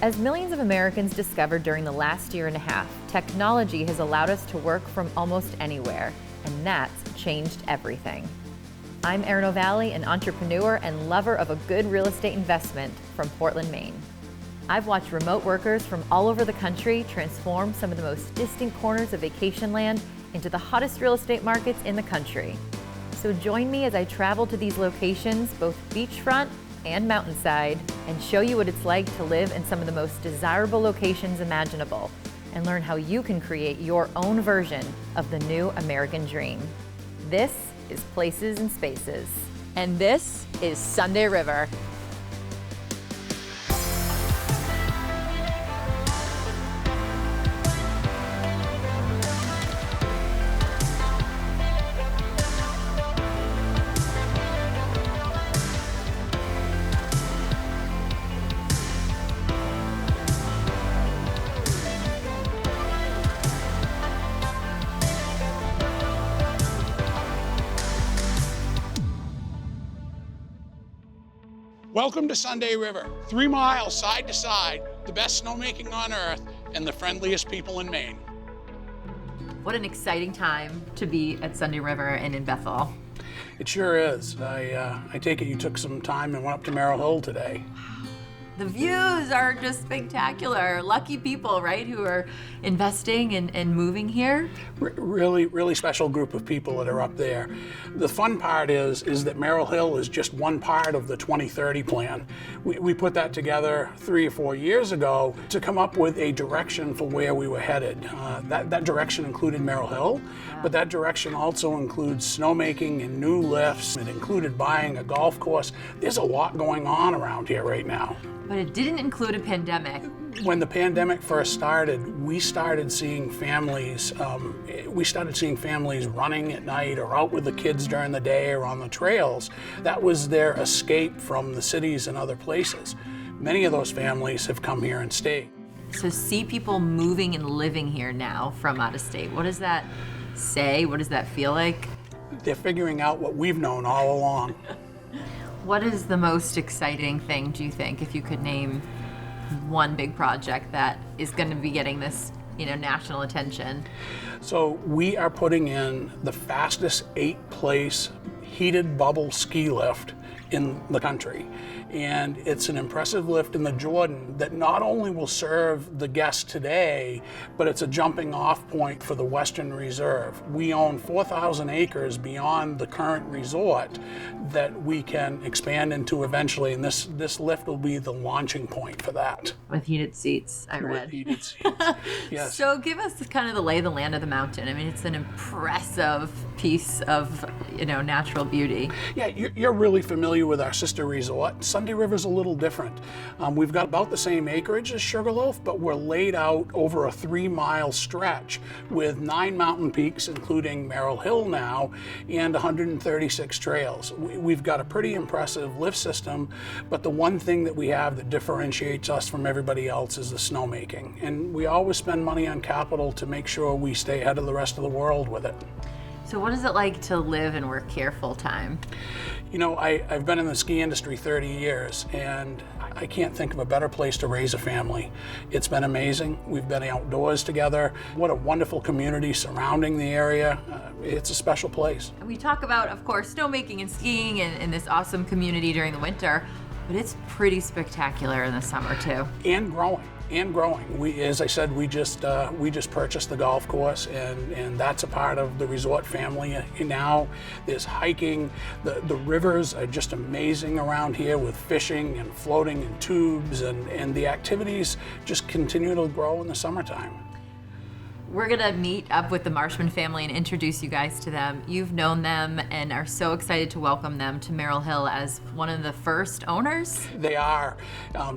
As millions of Americans discovered during the last year and a half, technology has allowed us to work from almost anywhere, and that's changed everything. I'm Erin O'Valley, an entrepreneur and lover of a good real estate investment from Portland, Maine. I've watched remote workers from all over the country transform some of the most distant corners of vacation land into the hottest real estate markets in the country. So join me as I travel to these locations, both beachfront and mountainside, and show you what it's like to live in some of the most desirable locations imaginable, and learn how you can create your own version of the new American dream. This is Places and Spaces. And this is Sunday River. Welcome to Sunday River, 3 miles side to side, the best snowmaking on earth, and the friendliest people in Maine. What an exciting time to be at Sunday River and in Bethel. It sure is. I take it you took some time and went up to Merrill Hill today. The views are just spectacular. Lucky people, right, who are investing and moving here. Really special group of people that are up there. The fun part is that Merrill Hill is just one part of the 2030 plan. We put that together 3 or 4 years ago to come up with a direction for where we were headed. That direction included Merrill Hill, but that direction also includes snowmaking and new lifts. It included buying a golf course. There's a lot going on around here right now. But it didn't include a pandemic. When the pandemic first started, we started seeing families running at night or out with the kids during the day or on the trails. That was their escape from the cities and other places. Many of those families have come here and stayed. So see people moving and living here now from out of state. What does that say? What does that feel like? They're figuring out what we've known all along. What is the most exciting thing, do you think, if you could name one big project that is going to be getting this, national attention? So we are putting in the fastest 8-place heated bubble ski lift in the country. And it's an impressive lift in the Jordan that not only will serve the guests today, but it's a jumping off point for the Western Reserve. We own 4,000 acres beyond the current resort that we can expand into eventually, and this lift will be the launching point for that. With heated seats, I read. With heated seats, yes. So give us kind of the lay of the land of the mountain. I mean, it's an impressive piece of, natural beauty. Yeah, you're really familiar with our sister resort. Sunday River's a little different. We've got about the same acreage as Sugarloaf, but we're laid out over a 3-mile stretch with 9 mountain peaks, including Merrill Hill now, and 136 trails. We've got a pretty impressive lift system, but the one thing that we have that differentiates us from everybody else is the snowmaking. And we always spend money on capital to make sure we stay ahead of the rest of the world with it. So what is it like to live and work here full time? I've been in the ski industry 30 years, and I can't think of a better place to raise a family. It's been amazing. We've been outdoors together. What a wonderful community surrounding the area. It's a special place. We talk about, of course, snowmaking and skiing and this awesome community during the winter, but it's pretty spectacular in the summer too. And growing. As I said, we just purchased the golf course, and that's a part of the resort family now. There's hiking. The rivers are just amazing around here with fishing and floating in tubes, and the activities just continue to grow in the summertime. We're gonna meet up with the Marshman family and introduce you guys to them. You've known them and are so excited to welcome them to Merrill Hill as one of the first owners. They are.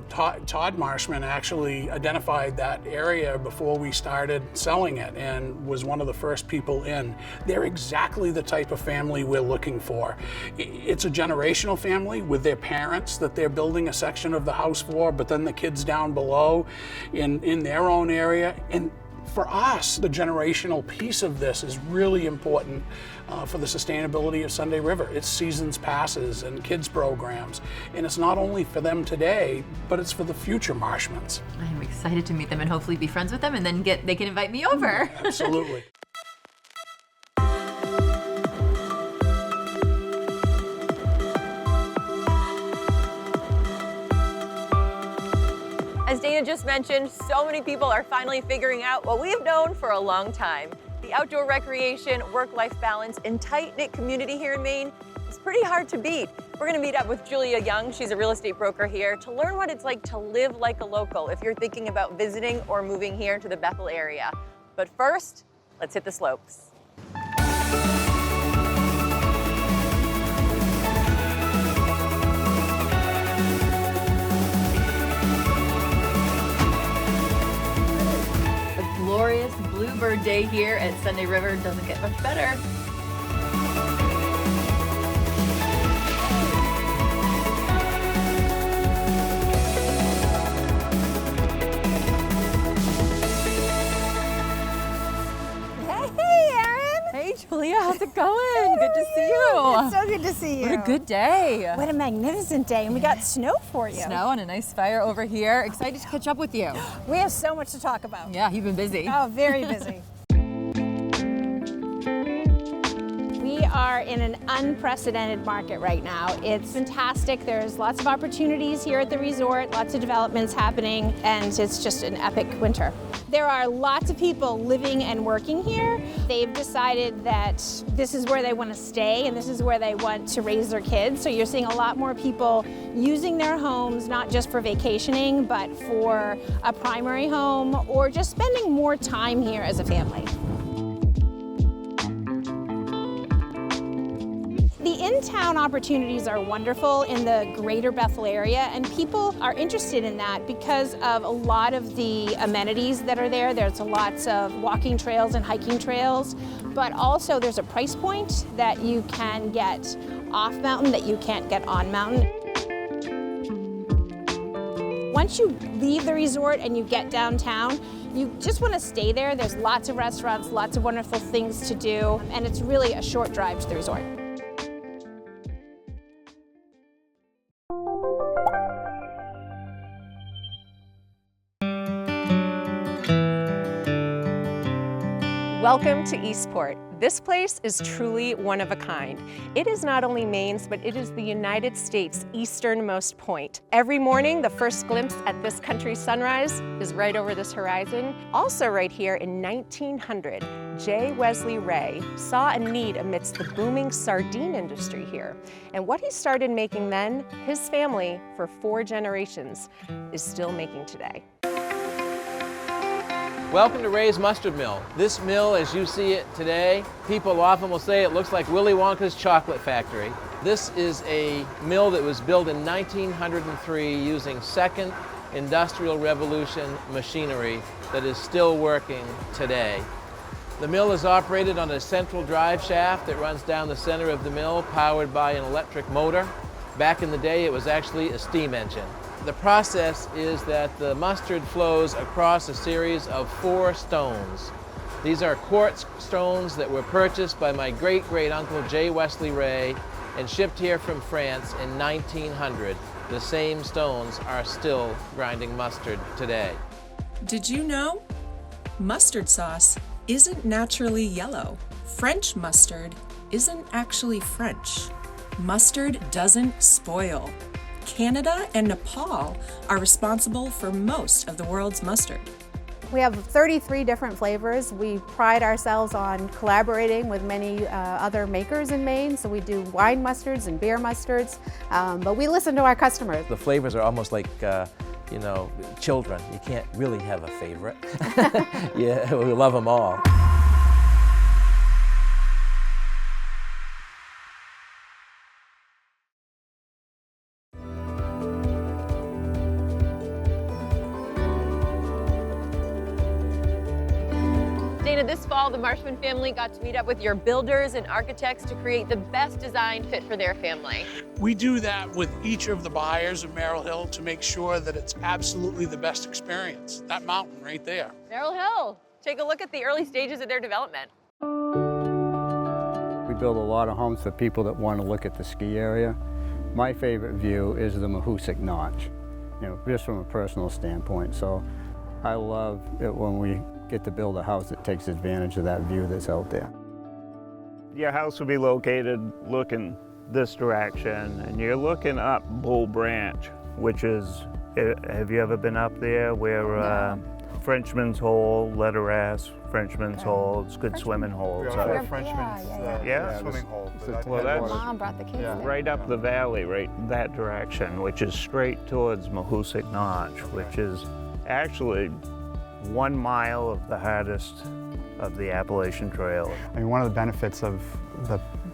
Todd Marshman actually identified that area before we started selling it and was one of the first people in. They're exactly the type of family we're looking for. It's a generational family with their parents that they're building a section of the house for, but then the kids down below in their own area. And For us, the generational piece of this is really important for the sustainability of Sunday River. It's seasons passes and kids programs, and it's not only for them today, but it's for the future Marshmans. I'm excited to meet them and hopefully be friends with them, and then they can invite me over. Absolutely. As Dana just mentioned, so many people are finally figuring out what we have known for a long time. The outdoor recreation, work-life balance, and tight-knit community here in Maine is pretty hard to beat. We're gonna meet up with Julia Young, she's a real estate broker here, to learn what it's like to live like a local if you're thinking about visiting or moving here to the Bethel area. But first, let's hit the slopes. Glorious bluebird day here at Sunday River doesn't get much better. Hey Julia, how's it going? Good to see you. It's so good to see you. What a good day. What a magnificent day, and we got snow for you. Snow and a nice fire over here. Excited to catch up with you. We have so much to talk about. Yeah, you've been busy. Oh, very busy. We are in an unprecedented market right now. It's fantastic. There's lots of opportunities here at the resort, lots of developments happening, and it's just an epic winter. There are lots of people living and working here. They've decided that this is where they want to stay and this is where they want to raise their kids. So you're seeing a lot more people using their homes, not just for vacationing, but for a primary home or just spending more time here as a family. The in-town opportunities are wonderful in the greater Bethel area, and people are interested in that because of a lot of the amenities that are there. There's lots of walking trails and hiking trails, but also there's a price point that you can get off mountain that you can't get on mountain. Once you leave the resort and you get downtown, you just want to stay there. There's lots of restaurants, lots of wonderful things to do, and it's really a short drive to the resort. Welcome to Eastport. This place is truly one of a kind. It is not only Maine's, but it is the United States' easternmost point. Every morning, the first glimpse at this country's sunrise is right over this horizon. Also right here in 1900, J. Wesley Ray saw a need amidst the booming sardine industry here. And what he started making then, his family, for 4 generations, is still making today. Welcome to Ray's Mustard Mill. This mill, as you see it today, people often will say it looks like Willy Wonka's chocolate factory. This is a mill that was built in 1903 using Second Industrial Revolution machinery that is still working today. The mill is operated on a central drive shaft that runs down the center of the mill, powered by an electric motor. Back in the day, it was actually a steam engine. The process is that the mustard flows across a series of 4 stones. These are quartz stones that were purchased by my great-great-uncle J. Wesley Ray and shipped here from France in 1900. The same stones are still grinding mustard today. Did you know? Mustard sauce isn't naturally yellow. French mustard isn't actually French. Mustard doesn't spoil. Canada and Nepal are responsible for most of the world's mustard. We have 33 different flavors. We pride ourselves on collaborating with many other makers in Maine, so we do wine mustards and beer mustards, but we listen to our customers. The flavors are almost like, you know, children. You can't really have a favorite. Yeah, we love them all. Dana, this fall, the Marshman family got to meet up with your builders and architects to create the best design fit for their family. We do that with each of the buyers of Merrill Hill to make sure that it's absolutely the best experience. That mountain right there. Merrill Hill, take a look at the early stages of their development. We build a lot of homes for people that want to look at the ski area. My favorite view is the Mahoosic Notch, just from a personal standpoint. So I love it when we get to build a house that takes advantage of that view that's out there. Your house will be located looking this direction, and you're looking up Bull Branch, which is, have you ever been up there where Frenchman's Hole, letter S, Frenchman's Hole, it's good swimming holes. Frenchman's swimming hole. Well, that's Mom brought the kids there. right up the valley, right that direction, which is straight towards Mahoosic Notch, which is actually 1 mile of the hardest of the Appalachian Trail. I mean, one of the benefits of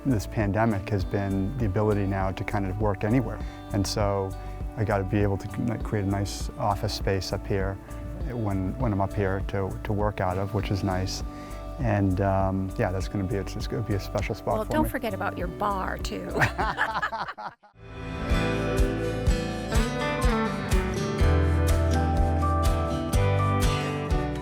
this pandemic has been the ability now to kind of work anywhere. And so I got to be able to create a nice office space up here when I'm up here to work out of, which is nice. And yeah, that's going to be it's going to be a special spot for me. Well, don't forget about your bar too.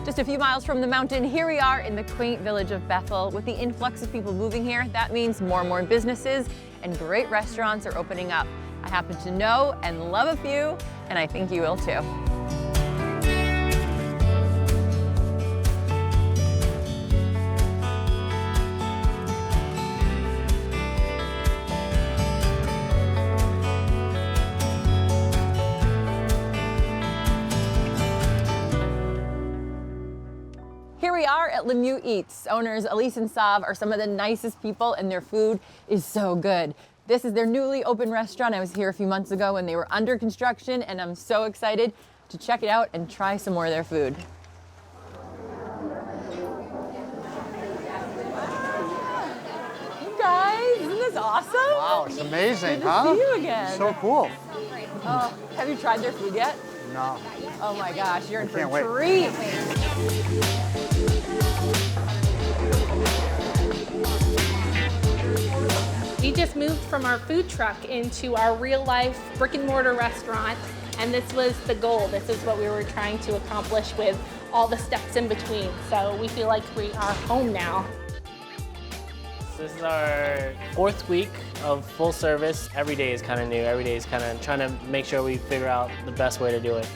Just a few miles from the mountain, here we are in the quaint village of Bethel. With the influx of people moving here, that means more and more businesses and great restaurants are opening up. I happen to know and love a few, and I think you will too. Here we are at Lemieux Eats. Owners Elise and Sav are some of the nicest people, and their food is so good. This is their newly opened restaurant. I was here a few months ago when they were under construction, and I'm so excited to check it out and try some more of their food. You guys, isn't this awesome? Wow, it's amazing, Good to see you again. So cool. Oh, have you tried their food yet? No. Oh my gosh, you're in for can't a wait. treat. We just moved from our food truck into our real-life brick-and-mortar restaurant, and this was the goal. This is what we were trying to accomplish with all the steps in between. So we feel like we are home now. This is our 4th week of full service. Every day is kind of new. Every day is kind of trying to make sure we figure out the best way to do it.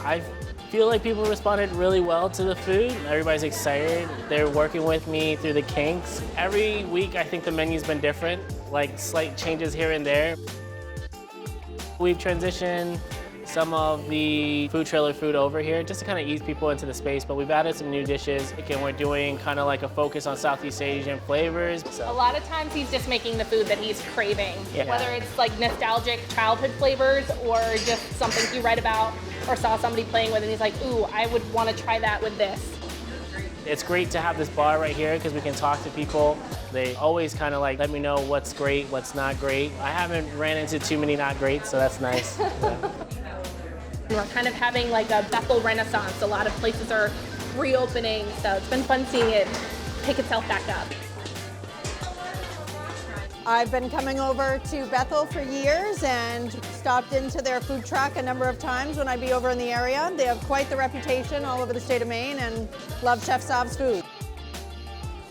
I feel like people responded really well to the food. Everybody's excited. They're working with me through the kinks. Every week, I think the menu's been different, like slight changes here and there. We've transitioned some of the food trailer food over here just to kind of ease people into the space, but we've added some new dishes. Again, we're doing kind of like a focus on Southeast Asian flavors. A lot of times he's just making the food that he's craving, Yeah. whether it's like nostalgic childhood flavors or just something he read about or saw somebody playing with and he's like, ooh, I would want to try that with this. It's great to have this bar right here because we can talk to people. They always kind of like let me know what's great, what's not great. I haven't ran into too many not great, so that's nice. Yeah. We're kind of having like a Bethel renaissance. A lot of places are reopening, so it's been fun seeing it pick itself back up. I've been coming over to Bethel for years and stopped into their food truck a number of times when I'd be over in the area. They have quite the reputation all over the state of Maine and love Chef Sav's food.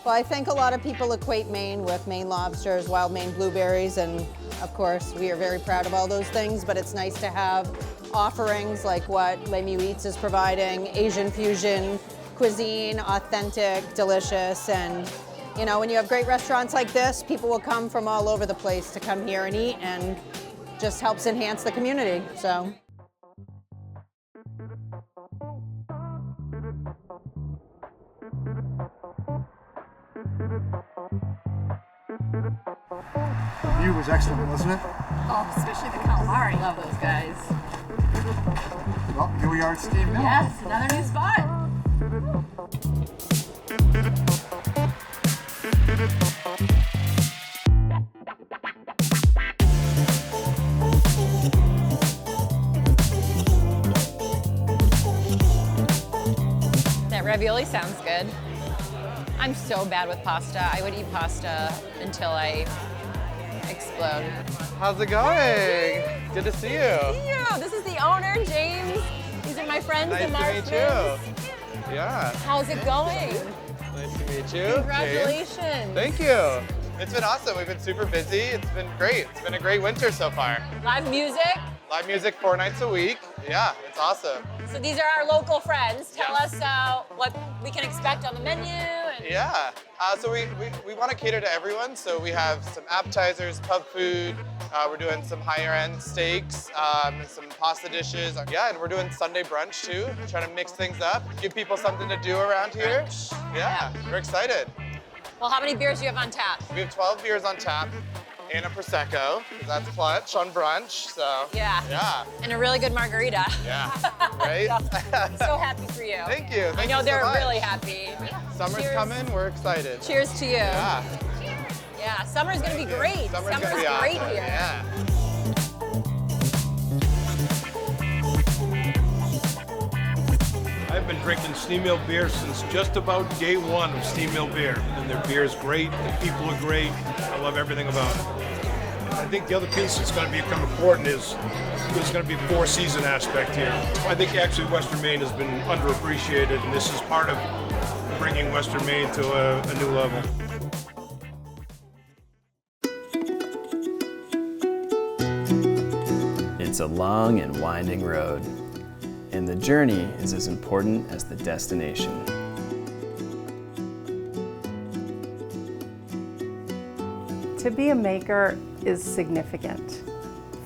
Well, I think a lot of people equate Maine with Maine lobsters, wild Maine blueberries, and of course we are very proud of all those things, but it's nice to have offerings like what Lemieux Eats is providing, Asian fusion cuisine, authentic, delicious, and you know, when you have great restaurants like this, people will come from all over the place to come here and eat, and just helps enhance the community, so. The view was excellent, wasn't it? Oh, especially the calamari. Love those guys. Well, here we are at Steve Mill. Yes, another new spot. That ravioli sounds good. I'm so bad with pasta. I would eat pasta until I explode. How's it going? Good to see you. See you. This is the owner, James. These are my friends, Nice the to meet Marsmans. you. Yeah. How's it going? Nice to meet you. Congratulations. James. Thank you. It's been awesome. We've been super busy. It's been great. It's been a great winter so far. Live music. Live music 4 nights a week. Yeah, it's awesome. So these are our local friends. Tell Yes. us what we can expect on the menu. And Yeah. So we want to cater to everyone. So we have some appetizers, pub food. We're doing some higher end steaks, and some pasta dishes. Yeah, and we're doing Sunday brunch too. Trying to mix things up, give people something to do around here. Yeah, we're excited. Well, how many beers do you have on tap? We have 12 beers on tap and a Prosecco, because that's clutch on brunch, so. Yeah. Yeah. And a really good margarita. Yeah, right? So happy for you. Thank you. I know they're really happy. Summer's Cheers. coming, we're excited. Cheers to you. Yeah. Yeah, summer's gonna be great. Summer's gonna be great awesome. here. Yeah. I've been drinking Steam Mill beer since just about day one of Steam Mill beer. And their beer is great, the people are great, I love everything about it. I think the other piece that's going to become important is there's going to be a four-season aspect here. I think actually Western Maine has been underappreciated, and this is part of bringing Western Maine to a new level. It's a long and winding road, and the journey is as important as the destination. To be a maker is significant.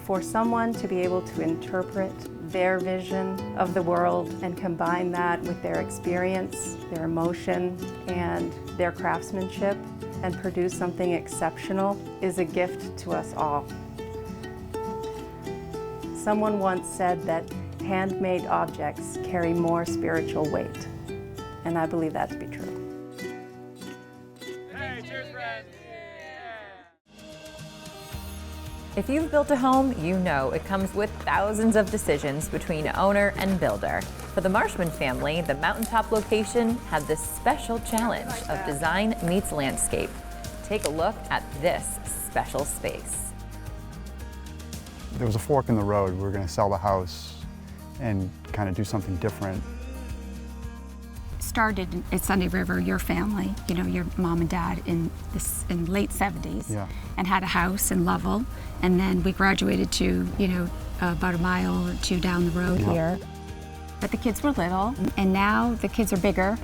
For someone to be able to interpret their vision of the world and combine that with their experience, their emotion, and their craftsmanship and produce something exceptional is a gift to us all. Someone once said that handmade objects carry more spiritual weight, and I believe that to be true. If you've built a home, you know it comes with thousands of decisions between owner and builder. For the Marshman family, the mountaintop location had this special challenge of design meets landscape. Take a look at this special space. There was a fork in the road. We were going to sell the house and kind of do something different. Started at Sunday River, your family, you know, your mom and dad in late 70s, Yeah. and had a house in Lovell, and then we graduated to, you know, about a mile or two down the road here. But the kids were little, and now the kids are bigger,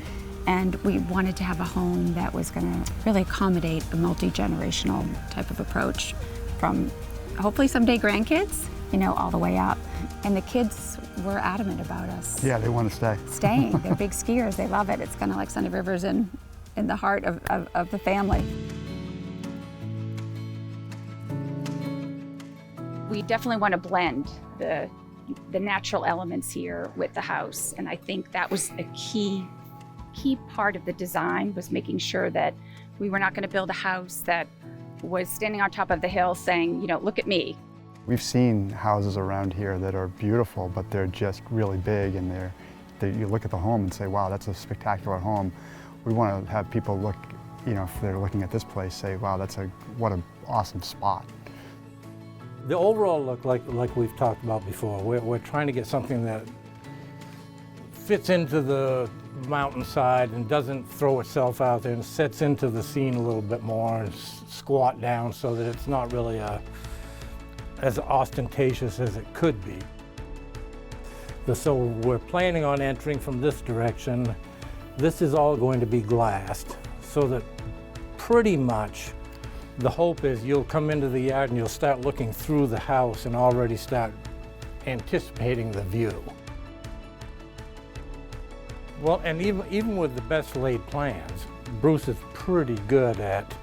and we wanted to have a home that was going to really accommodate a multi-generational type of approach, from hopefully someday grandkids, you know, all the way up. And the kids were adamant about us. Yeah, they want to stay. Staying. They're big skiers. They love it. It's kind of like Sunday River's in the heart of the family. We definitely want to blend the natural elements here with the house, and I think that was a key part of the design, was making sure that we were not going to build a house that was standing on top of the hill saying, you know, look at me. We've seen houses around here that are beautiful, but they're just really big, and you look at the home and say, wow, that's a spectacular home. We want to have people look, you know, if they're looking at this place, say, wow, what an awesome spot. The overall look, like we've talked about before, we're trying to get something that fits into the mountainside and doesn't throw itself out there, and sets into the scene a little bit more and squat down so that it's not really as ostentatious as it could be. So we're planning on entering from this direction. This is all going to be glassed, so that pretty much the hope is you'll come into the yard and you'll start looking through the house and already start anticipating the view. Well, and even with the best laid plans, Bruce is pretty good at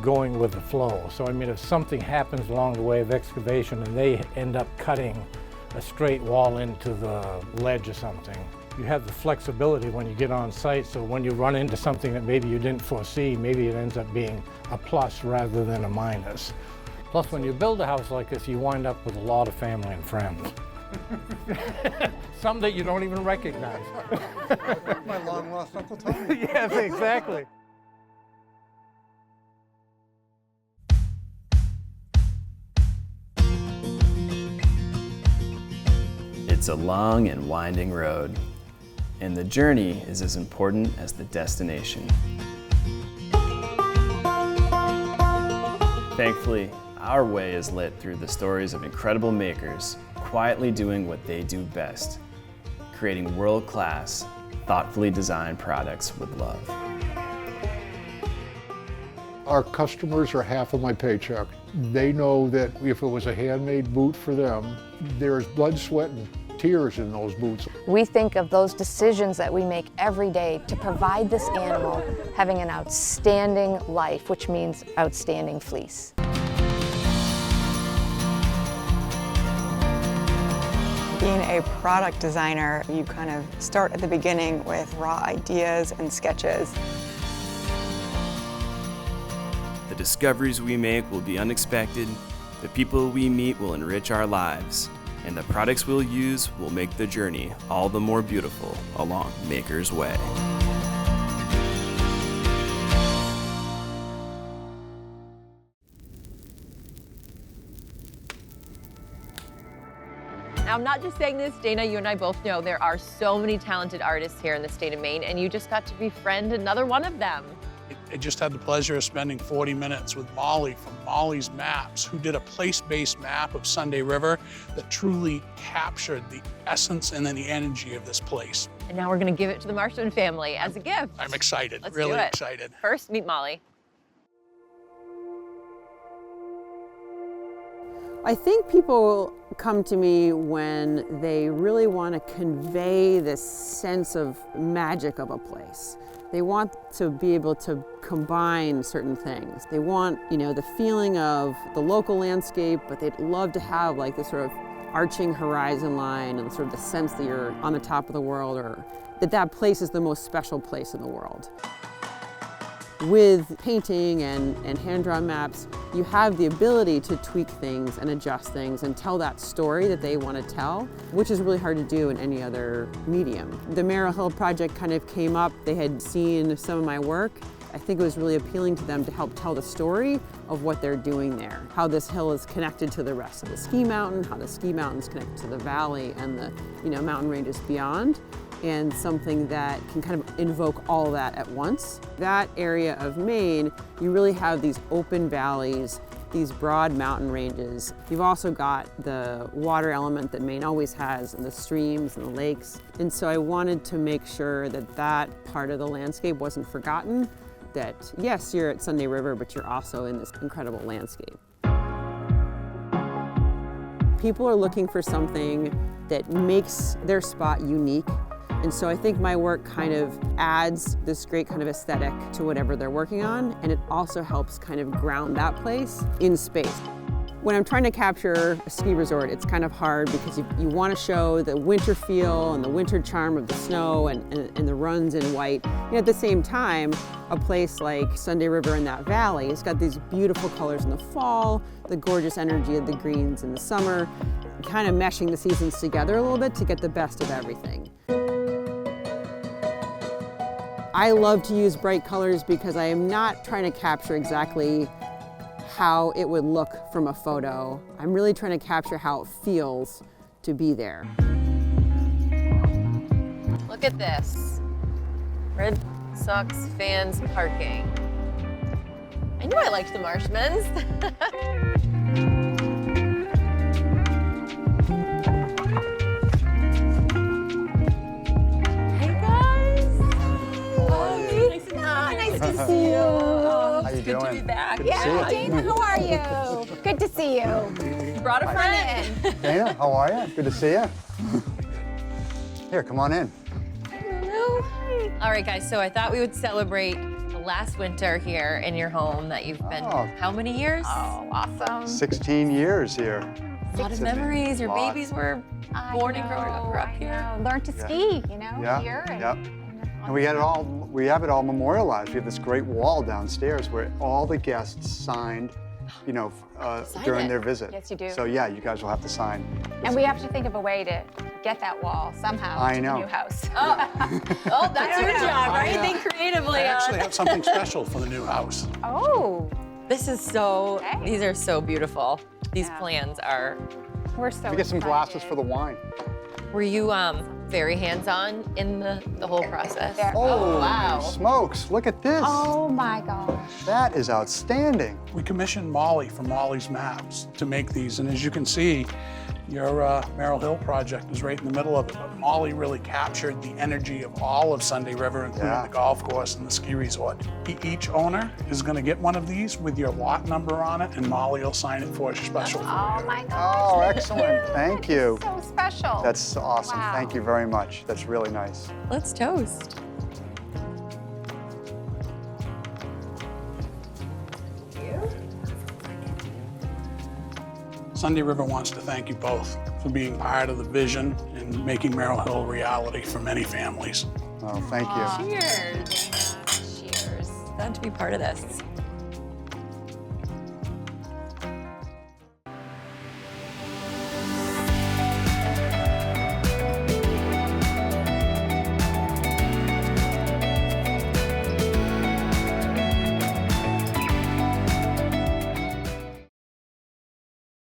going with the flow. So I mean, if something happens along the way of excavation and they end up cutting a straight wall into the ledge or something, you have the flexibility when you get on site, so when you run into something that maybe you didn't foresee, maybe it ends up being a plus rather than a minus. Plus, when you build a house like this, you wind up with a lot of family and friends. Some that you don't even recognize. My long-lost Uncle Tommy. Yes, exactly. It's a long and winding road, and the journey is as important as the destination. Thankfully, our way is lit through the stories of incredible makers quietly doing what they do best, creating world-class, thoughtfully designed products with love. Our customers are half of my paycheck. They know that if it was a handmade boot for them, there's blood, sweat, and tears in those boots. We think of those decisions that we make every day to provide this animal having an outstanding life, which means outstanding fleece. Being a product designer, you kind of start at the beginning with raw ideas and sketches. The discoveries we make will be unexpected, the people we meet will enrich our lives, and the products we'll use will make the journey all the more beautiful along Maker's Way. Now, I'm not just saying this, Dana, you and I both know there are so many talented artists here in the state of Maine, and you just got to befriend another one of them. I just had the pleasure of spending 40 minutes with Molly from Molly's Maps, who did a place-based map of Sunday River that truly captured the essence and then the energy of this place. And now we're going to give it to the Marshman family as a gift. I'm excited, Let's really do it. excited. First, meet Molly. I think people come to me when they really want to convey this sense of magic of a place. They want to be able to combine certain things. They want, the feeling of the local landscape, but they'd love to have like this sort of arching horizon line and sort of the sense that you're on the top of the world, or that place is the most special place in the world. With painting and hand-drawn maps, you have the ability to tweak things and adjust things and tell that story that they want to tell, which is really hard to do in any other medium. The Merrill Hill project kind of came up. They had seen some of my work. I think it was really appealing to them to help tell the story of what they're doing there, how this hill is connected to the rest of the ski mountain, how the ski mountain's connected to the valley and the mountain ranges beyond, and something that can kind of invoke all that at once. That area of Maine, you really have these open valleys, these broad mountain ranges. You've also got the water element that Maine always has, and the streams and the lakes. And so I wanted to make sure that that part of the landscape wasn't forgotten, that yes, you're at Sunday River, but you're also in this incredible landscape. People are looking for something that makes their spot unique. And so I think my work kind of adds this great kind of aesthetic to whatever they're working on, and it also helps kind of ground that place in space. When I'm trying to capture a ski resort, it's kind of hard because you want to show the winter feel and the winter charm of the snow and the runs in white. And at the same time, a place like Sunday River in that valley, it's got these beautiful colors in the fall, the gorgeous energy of the greens in the summer, kind of meshing the seasons together a little bit to get the best of everything. I love to use bright colors because I am not trying to capture exactly how it would look from a photo. I'm really trying to capture how it feels to be there. Look at this. Red Sox fans parking. I knew I liked the Marshmans. Nice to see you. How you Good doing? to be back. Good to see you. Dana, how are you? Good to see you. Brought a Come friend. on in. Dana, how are you? Good to see you. Here, come on in. Hello. All right, guys, so I thought we would celebrate the last winter here in your home that you've been, how many years? Oh, awesome. 16 years here. A lot of memories. Your Lot. babies were born and grew up here. Learn to ski, Yeah, here. yep. And we have it all memorialized. We have this great wall downstairs where all the guests signed, during their visit. Yes, you do. So yeah, you guys will have to sign. And we have to think of a way to get that wall somehow I to know. the new house. Oh, that's your job, right? Think creatively. I actually have something special for the new house. Oh. This is so, these are so beautiful. These plans are. We're so We get some glasses for the wine. Were you very hands-on in the whole process. Oh, wow. Smokes, look at this. Oh my gosh. That is outstanding. We commissioned Molly from Molly's Maps to make these, and as you can see, your Merrill Hill project is right in the middle of it, but Molly really captured the energy of all of Sunday River, including the golf course and the ski resort. Each owner is going to get one of these with your lot number on it, and Molly will sign it for you special. Oh my gosh. Oh, excellent. Thank you. So special. That's awesome. Wow. Thank you very much. That's really nice. Let's toast. Sunday River wants to thank you both for being part of the vision and making Merrill Hill a reality for many families. Oh, thank you. Cheers. Cheers. Glad to be part of this.